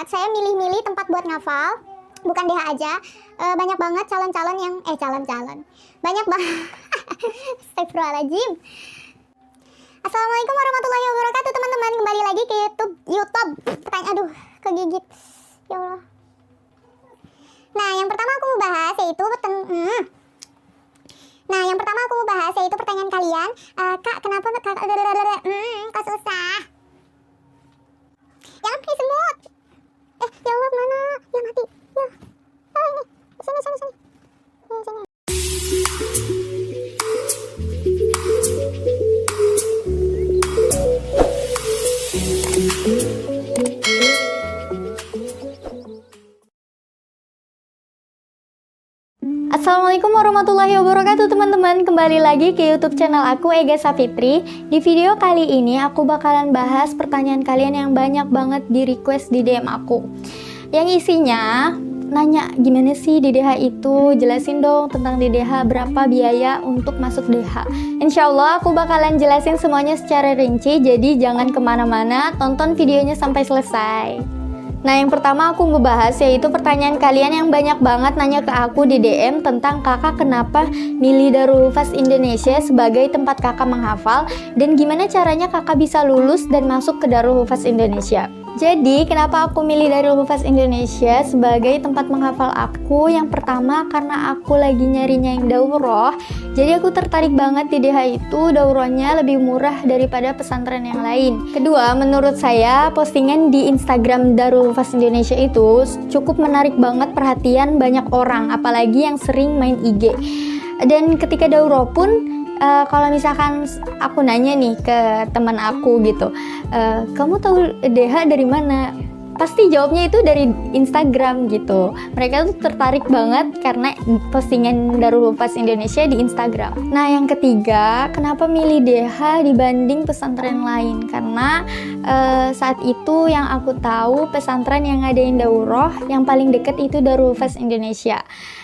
Saya milih-milih tempat buat ngafal, bukan DH aja. Banyak banget calon-calon yang calon-calon. Banyak banget. Astagfirullahaladzim. Assalamualaikum warahmatullahi wabarakatuh teman-teman. Kembali lagi ke YouTube. Aduh, kegigit. Ya Allah. Nah, yang pertama aku mau bahas yaitu pertanyaan kalian. Kak, kenapa kok susah? Jangan kayak semut. Ya Allah, mana? Ya mati. Ya. Ini. Sini. Sini. Assalamualaikum warahmatullahi wabarakatuh teman-teman. Kembali lagi ke YouTube channel aku, Ega Safitri. Di video kali ini aku bakalan bahas pertanyaan kalian yang banyak banget di request di DM aku, yang isinya nanya gimana sih DDH itu, jelasin dong tentang DDH, berapa biaya untuk masuk DH. Insya Allah aku bakalan jelasin semuanya secara rinci, jadi jangan kemana-mana, tonton videonya sampai selesai. Nah, yang pertama aku ngebahas yaitu pertanyaan kalian yang banyak banget nanya ke aku di DM tentang kakak kenapa milih Darul Hufaz Indonesia sebagai tempat kakak menghafal dan gimana caranya kakak bisa lulus dan masuk ke Darul Hufaz Indonesia. Jadi, kenapa aku milih Darul Hufaz Indonesia sebagai tempat menghafal aku? Yang pertama, karena aku lagi nyarinya yang daurah. Jadi aku tertarik banget di DH itu, daurahnya lebih murah daripada pesantren yang lain. Kedua, menurut saya postingan di Instagram Darul Hufaz Indonesia itu cukup menarik banget perhatian banyak orang, apalagi yang sering main IG. Dan ketika daurah pun, kalau misalkan aku nanya nih ke teman aku gitu, kamu tahu DH dari mana? Pasti jawabnya itu dari Instagram gitu. Mereka tuh tertarik banget karena postingan Darul Hufaz Indonesia di Instagram. Nah, yang ketiga, kenapa milih DH dibanding pesantren lain? Karena saat itu yang aku tahu pesantren yang ngadain daurah yang paling deket itu Darul Hufaz Indonesia.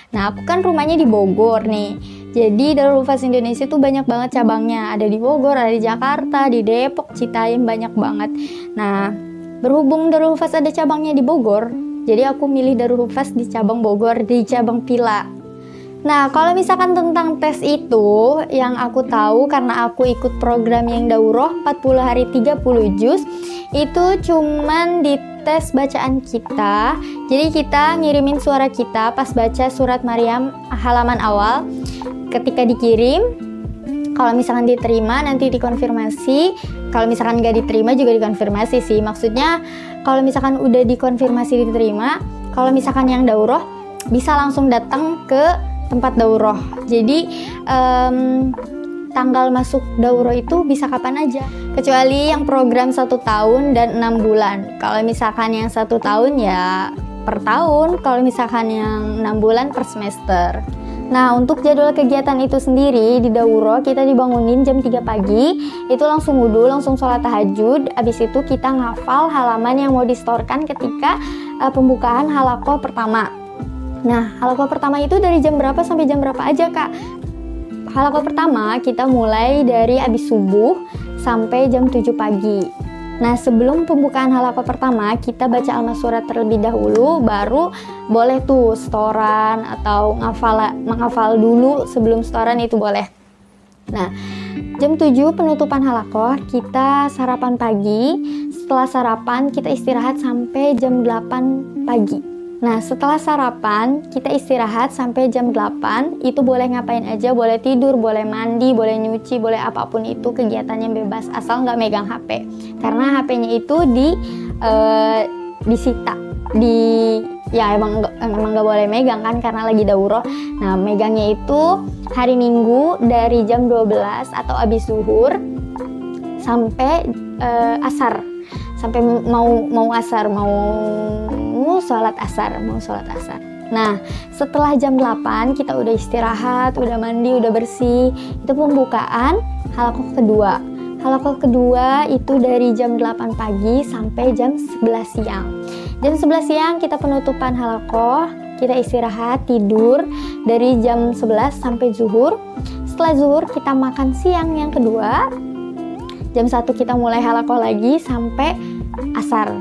Nah, aku kan rumahnya di Bogor nih. Jadi Darul Hufaz Indonesia tuh banyak banget cabangnya. Ada di Bogor, ada di Jakarta, di Depok, Citayam, banyak banget. Nah, berhubung Darul Hufaz ada cabangnya di Bogor, jadi aku milih Darul Hufaz di cabang Bogor, di cabang Pila. Nah, kalau misalkan tentang tes itu, yang aku tahu karena aku ikut program yang daurah 40 hari 30 juz, itu cuman dites bacaan kita. Jadi kita ngirimin suara kita pas baca surat Maryam halaman awal. Ketika dikirim, kalau misalkan diterima nanti dikonfirmasi, kalau misalkan nggak diterima juga dikonfirmasi sih. Maksudnya kalau misalkan udah dikonfirmasi diterima, kalau misalkan yang daurah bisa langsung datang ke tempat daurah. Jadi tanggal masuk daurah itu bisa kapan aja, kecuali yang program 1 tahun dan 6 bulan. Kalau misalkan yang 1 tahun ya per tahun, kalau misalkan yang 6 bulan per semester. Nah, untuk jadwal kegiatan itu sendiri di daurah kita dibangunin jam 3 pagi, itu langsung wudhu, langsung sholat tahajud. Habis itu kita ngafal halaman yang mau distorkan ketika pembukaan halaqah pertama. Nah, halaqah pertama itu dari jam berapa sampai jam berapa aja, Kak? Halaqah pertama kita mulai dari habis subuh sampai jam 7 pagi. Nah, sebelum pembukaan halaqah pertama, kita baca al-masurat terlebih dahulu, baru boleh tuh setoran atau menghafal dulu sebelum setoran itu boleh. Nah, jam 7 penutupan halaqah, kita sarapan pagi. Setelah sarapan, kita istirahat sampai jam 8 pagi. Nah, setelah sarapan, kita istirahat sampai jam 8, itu boleh ngapain aja, boleh tidur, boleh mandi, boleh nyuci, boleh apapun itu, kegiatannya bebas, asal nggak megang HP. Karena HP-nya itu disita, ya emang nggak boleh megang kan, karena lagi daurah. Nah, megangnya itu hari Minggu dari jam 12 atau abis zuhur sampai asar. Sampai mau asar, mau sholat asar. Nah, setelah jam 8 kita udah istirahat, udah mandi, udah bersih. Itu pembukaan halaqah kedua. Halaqah kedua itu dari jam 8 pagi sampai jam 11 siang. Jam 11 siang kita penutupan halaqah, kita istirahat, tidur dari jam 11 sampai zuhur. Setelah zuhur kita makan siang yang kedua. Jam 1 kita mulai halaqah lagi sampai asar.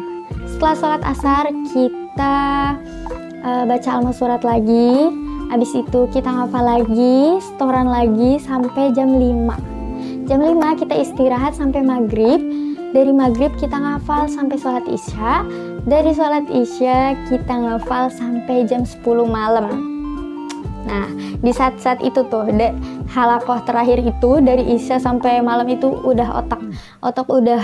setelah sholat asar kita baca al-surat lagi. Habis itu kita ngafal lagi, setoran lagi sampai jam 5. Jam 5 kita istirahat sampai maghrib. Dari maghrib kita ngafal sampai sholat isya. Dari sholat isya kita ngafal sampai jam 10 malam. Nah, di saat-saat itu tuh, halakoh terakhir itu dari isya sampai malam itu udah otak udah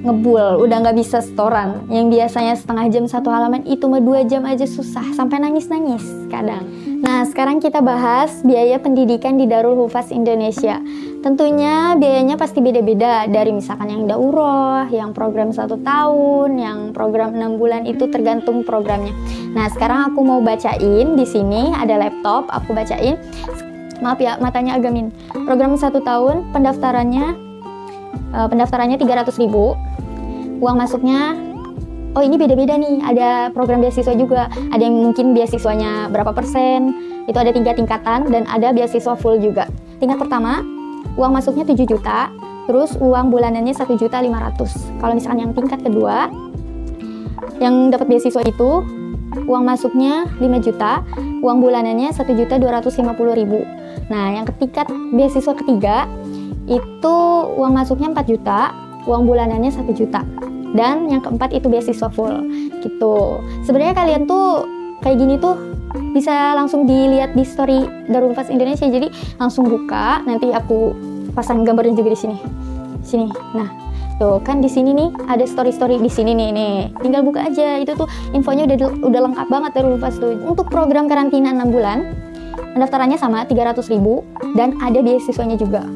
ngebul, udah nggak bisa setoran. Yang biasanya setengah jam satu halaman itu mah 2 jam aja susah, sampai nangis-nangis kadang. Nah, sekarang kita bahas biaya pendidikan di Darul Hufaz Indonesia. Tentunya biayanya pasti beda-beda, dari misalkan yang daurah, yang program 1 tahun, yang program 6 bulan, itu tergantung programnya. Nah, sekarang aku mau bacain di sini ada laptop, aku bacain. Maaf ya, matanya agak min. Program 1 tahun pendaftarannya 300.000. Uang masuknya, oh ini beda-beda nih, ada program beasiswa juga. Ada yang mungkin beasiswanya berapa persen, itu ada 3 tingkatan, dan ada beasiswa full juga. Tingkat pertama, uang masuknya 7 juta, terus uang bulanannya 1.500.000. Kalau misalkan yang tingkat kedua, yang dapat beasiswa itu, uang masuknya 5 juta, uang bulanannya 1.250.000. Nah, yang tingkat beasiswa ketiga, itu uang masuknya 4 juta, uang bulanannya 1 juta. Dan yang keempat itu beasiswa full gitu. Sebenarnya kalian tuh kayak gini tuh bisa langsung dilihat di story Darul Hufaz Indonesia. Jadi langsung buka, nanti aku pasang gambarnya juga di sini. Sini. Nah, tuh kan di sini nih ada story-story di sini nih. Tinggal buka aja. Itu tuh infonya udah lengkap banget Darul Hufaz tuh. Untuk program karantina 6 bulan, pendaftarannya sama 300.000 dan ada beasiswanya juga.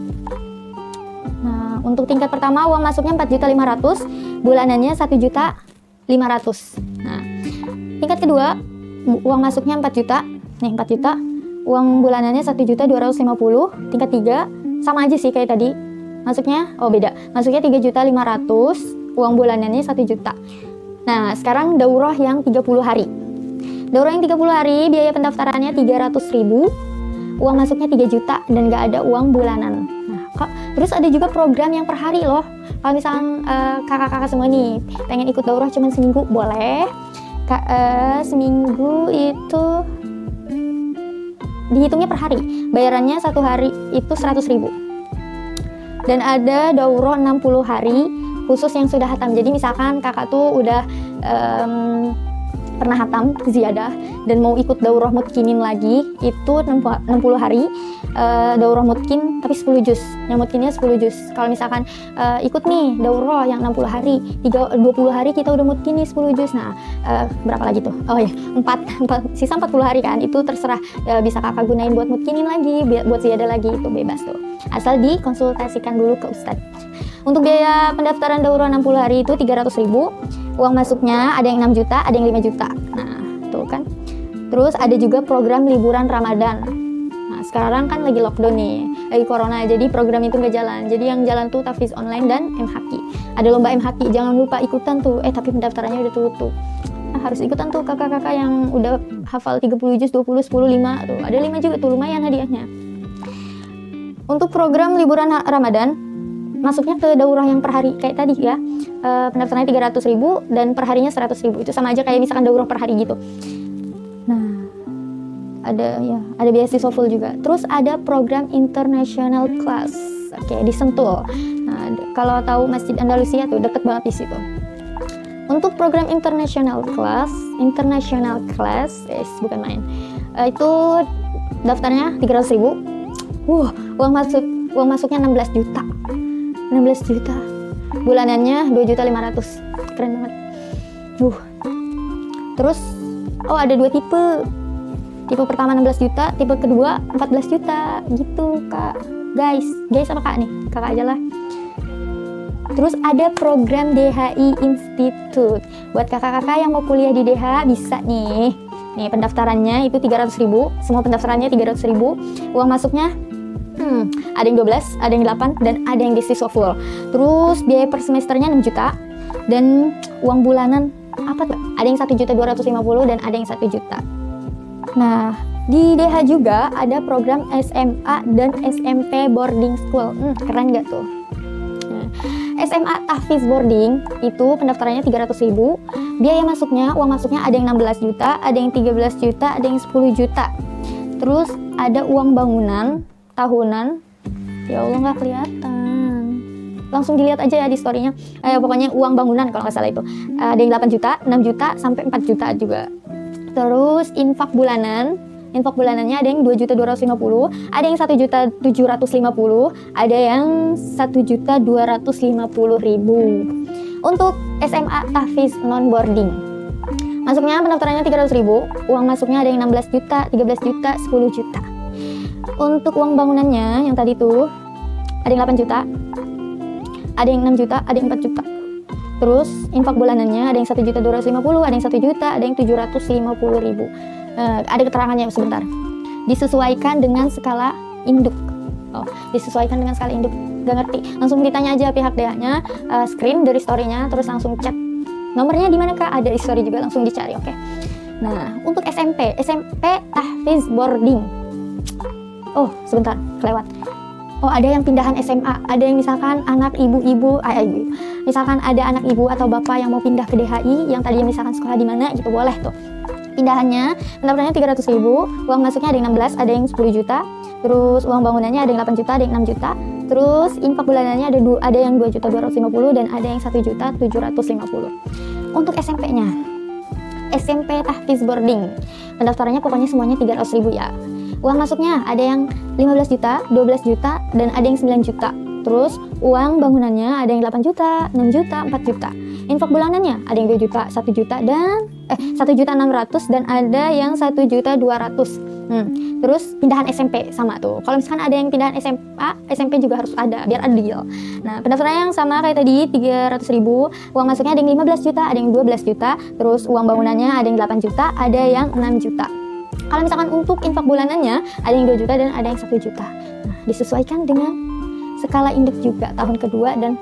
Untuk tingkat pertama uang masuknya 4.500.000, bulanannya 1.500.000. Nah, tingkat kedua uang masuknya 4 juta, nih 4 juta, uang bulanannya 1.250.000. Tingkat 3 sama aja sih kayak tadi, masuknya beda, masuknya 3.500.000, uang bulanannya 1 juta. Nah, sekarang daurah yang 30 hari. Daurah yang 30 hari biaya pendaftarannya 300.000, uang masuknya 3 juta dan nggak ada uang bulanan. Terus ada juga program yang per hari loh. Kalau misalnya kakak-kakak semua nih pengen ikut daurah cuma seminggu, boleh. Seminggu itu dihitungnya per hari. Bayarannya 1 hari itu 100.000. Dan ada daurah 60 hari khusus yang sudah hatam. Jadi misalkan kakak tuh udah pernah hatam ziyadah dan mau ikut daurah mutkinin lagi, itu 60 hari daurah mutkin tapi 10 juz. Yang mutkinnya 10 juz. Kalau misalkan ikut nih daurah yang 60 hari, 20 hari kita udah mutkin nih 10 juz. Nah, berapa lagi tuh? Oh ya, 4 sisa 40 hari kan. Itu terserah, bisa kakak gunain buat mutkinin lagi, buat ziyadah lagi, itu bebas tuh. Asal dikonsultasikan dulu ke ustadz. Untuk biaya pendaftaran daurah 60 hari itu 300.000. Uang masuknya ada yang 6 juta, ada yang 5 juta. Nah, tuh kan. Terus ada juga program liburan Ramadan. Nah, sekarang kan lagi lockdown nih, lagi corona, jadi program itu nggak jalan. Jadi yang jalan tuh tahfiz online dan MHQ. Ada lomba MHQ, jangan lupa ikutan tuh. Tapi pendaftarannya udah tutup. Nah, harus ikutan tuh kakak-kakak yang udah hafal 30 juz, 20, 10, 5 tuh. Ada 5 juga tuh, lumayan hadiahnya. Untuk program liburan Ramadan, masuknya ke daurah yang per hari kayak tadi ya, pendaftarannya 300.000 dan per harinya 100.000. Itu sama aja kayak misalkan daurah per hari gitu. Nah, ada beasiswa full juga. Terus ada program international class, di Sentul. Nah, kalau tahu Masjid Andalusia tuh deket banget di situ. Untuk program international class, bukan main. Itu daftarnya 300.000. Uang masuknya 16 juta. 16 juta. Bulanannya 2.500.000. Keren banget. Terus ada 2 tipe. Tipe pertama 16 juta, tipe kedua 14 juta gitu, Kak. Guys apa Kak nih? Kakak aja lah. Terus ada program DHI Institute. Buat kakak-kakak yang mau kuliah di DH bisa nih. Nih pendaftarannya itu 300.000. Semua pendaftarannya 300.000. Uang masuknya ada yang 12, ada yang 8, dan ada yang beasiswa full. Terus biaya per semesternya 6 juta. Dan uang bulanan apa tuh? Ada yang 1.250.000 dan ada yang 1 juta. Nah, di DH juga ada program SMA dan SMP boarding school. Keren gak tuh? Nah, SMA Tahfiz Boarding itu pendaftarannya 300.000. Biaya masuknya, uang masuknya ada yang 16 juta, ada yang 13 juta, ada yang 10 juta. Terus ada uang bangunan tahunan. Ya Allah, nggak kelihatan. Langsung dilihat aja ya di story-nya. Pokoknya uang bangunan kalau nggak salah itu. Ada yang 8 juta, 6 juta, sampai 4 juta juga. Terus infak bulanan. Infak bulanannya ada yang 2.250.000, ada yang 1.750.000, ada yang 1.250.000. Untuk SMA Tahfiz non boarding, masuknya pendaftarannya 300.000, uang masuknya ada yang 16 juta, 13 juta, 10 juta. Untuk uang bangunannya yang tadi tuh ada yang 8 juta, ada yang 6 juta, ada yang 4 juta. Terus infak bulanannya ada yang 1.250.000, ada yang 1 juta, ada yang 750.000. Ada keterangannya sebentar. Disesuaikan dengan skala induk. Disesuaikan dengan skala induk. Gak ngerti. Langsung ditanya aja pihak DH-nya, screen dari story-nya, terus langsung chat. Nomornya di mana Kak? Ada di story juga, langsung dicari, oke. Nah, untuk SMP Tahfiz Boarding. Oh, sebentar, kelewat. Oh, ada yang pindahan SMA, ada yang misalkan anak ibu-ibu, misalkan ada anak ibu atau bapak yang mau pindah ke DHI, yang tadinya misalkan sekolah di mana gitu, boleh tuh. Pindahannya, pendaftarannya 300.000, uang masuknya ada yang 16, ada yang 10 juta, terus uang bangunannya ada yang 8 juta, ada yang 6 juta, terus infak bulanannya ada yang 2.250.000 dan ada yang 1.750.000. Untuk SMP-nya, SMP Tahfiz Boarding, pendaftarannya pokoknya semuanya 300.000 ya. Uang masuknya ada yang 15 juta, 12 juta, dan ada yang 9 juta. Terus uang bangunannya ada yang 8 juta, 6 juta, 4 juta. Infak bulanannya ada yang 2 juta, 1 juta, dan 1.600.000 dan ada yang 1.200.000. Terus pindahan SMP sama tuh. Kalau misalkan ada yang pindahan SMA, SMP juga harus ada biar adil. Nah, pendaftarannya yang sama kayak tadi 300.000, uang masuknya ada yang 15 juta, ada yang 12 juta, terus uang bangunannya ada yang 8 juta, ada yang 6 juta. Kalau misalkan untuk infak bulanannya ada yang 2 juta dan ada yang 1 juta. Nah, disesuaikan dengan skala induk juga tahun kedua dan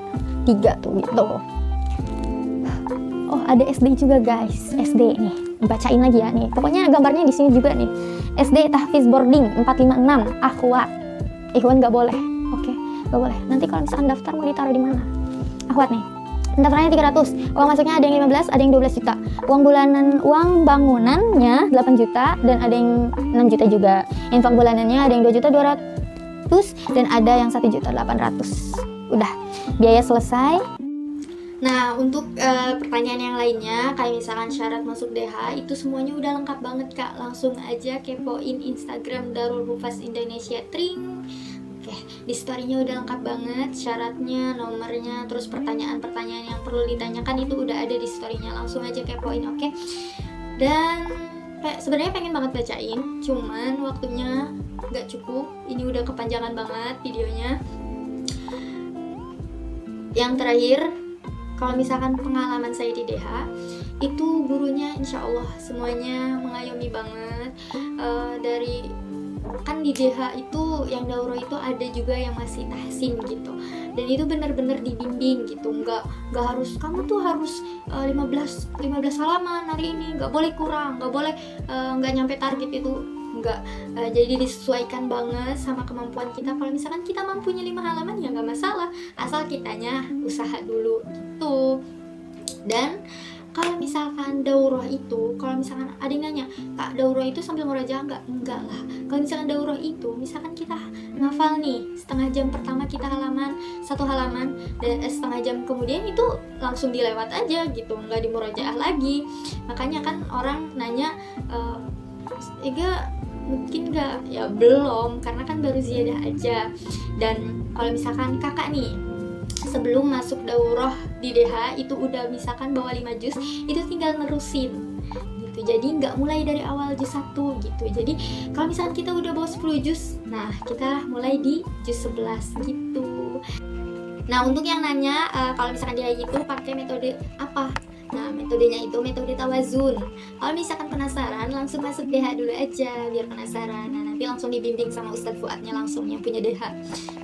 3 tuh gitu. Oh, ada SD juga guys. SD nih. Bacain lagi ya nih. Pokoknya gambarnya di sini juga nih. SD Tahfiz Boarding 456 Akhwat. Ikhwan nggak boleh. Oke, nggak boleh. Nanti kalau misalkan daftar mau ditaruh di mana? Akhwat nih. Pendaftarannya 300. Uang masuknya ada yang 15, ada yang 12 juta. Uang bangunannya 8 juta dan ada yang 6 juta juga. Infak bulanannya ada yang 2.200.000 dan ada yang 1.800.000. Udah, biaya selesai. Nah, untuk pertanyaan yang lainnya, kayak misalkan syarat masuk DH, itu semuanya udah lengkap banget Kak. Langsung aja kepoin Instagram Darul Hufaz Indonesia Tring. Oke, di story-nya udah lengkap banget, syaratnya, nomornya, terus pertanyaan-pertanyaan yang perlu ditanyakan itu udah ada di story-nya. Langsung aja kepoin, oke? Dan sebenarnya pengen banget bacain, cuman waktunya nggak cukup. Ini udah kepanjangan banget videonya. Yang terakhir, kalau misalkan pengalaman saya di DH, itu gurunya insya Allah semuanya mengayomi banget. Dari kan di DH itu yang daurah itu ada juga yang masih tahsin gitu, dan itu benar-benar dibimbing gitu, nggak harus kamu tuh harus 15 halaman hari ini, nggak boleh kurang, nggak boleh nggak nyampe target itu, nggak. Jadi disesuaikan banget sama kemampuan kita. Kalau misalkan kita mampunya 5 halaman ya nggak masalah, asal kitanya usaha dulu gitu. Dan kalau misalkan daurah itu, kalau misalkan ada yang nanya, Kak, daurah itu sambil murajaah enggak lah. Kalau misalkan daurah itu, misalkan kita ngafal nih, setengah jam pertama kita satu halaman, dan setengah jam kemudian itu langsung dilewat aja gitu, nggak dimurajaah lagi. Makanya kan orang nanya, Ega mungkin nggak? Ya belum, karena kan baru ziyadah aja. Dan kalau misalkan kakak nih, sebelum masuk daurah di DH itu udah misalkan bawa 5 juz, itu tinggal nerusin gitu. Jadi nggak mulai dari awal juz 1 gitu. Jadi kalau misalkan kita udah bawa 10 juz, nah kita mulai di juz 11 gitu. Nah, untuk yang nanya kalau misalkan dia itu pakai metode apa? Nah, metodenya itu metode tawazun. Kalau misalkan penasaran, langsung masuk DH dulu aja biar penasaran. Nah, nanti langsung dibimbing sama Ustadz Fuadnya langsung yang punya DH.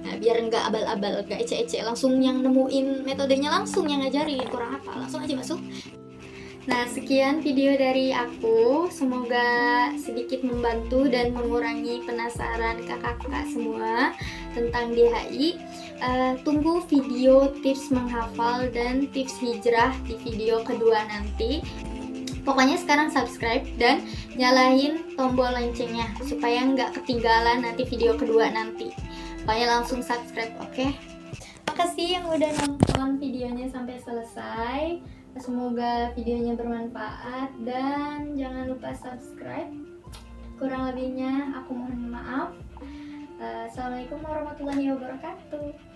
Nah, biar nggak abal-abal, nggak ece-ece, langsung yang nemuin metodenya, langsung yang ngajarin, kurang apa, langsung aja masuk. Nah, sekian video dari aku. Semoga sedikit membantu dan mengurangi penasaran kakak-kakak semua tentang DHI. Tunggu video tips menghafal dan tips hijrah di video kedua nanti. Pokoknya sekarang subscribe dan nyalain tombol loncengnya supaya nggak ketinggalan nanti video kedua nanti. Pokoknya langsung subscribe, oke? Makasih yang udah nonton videonya sampai selesai. Semoga videonya bermanfaat dan jangan lupa subscribe. Kurang lebihnya aku mohon maaf. Assalamualaikum warahmatullahi wabarakatuh.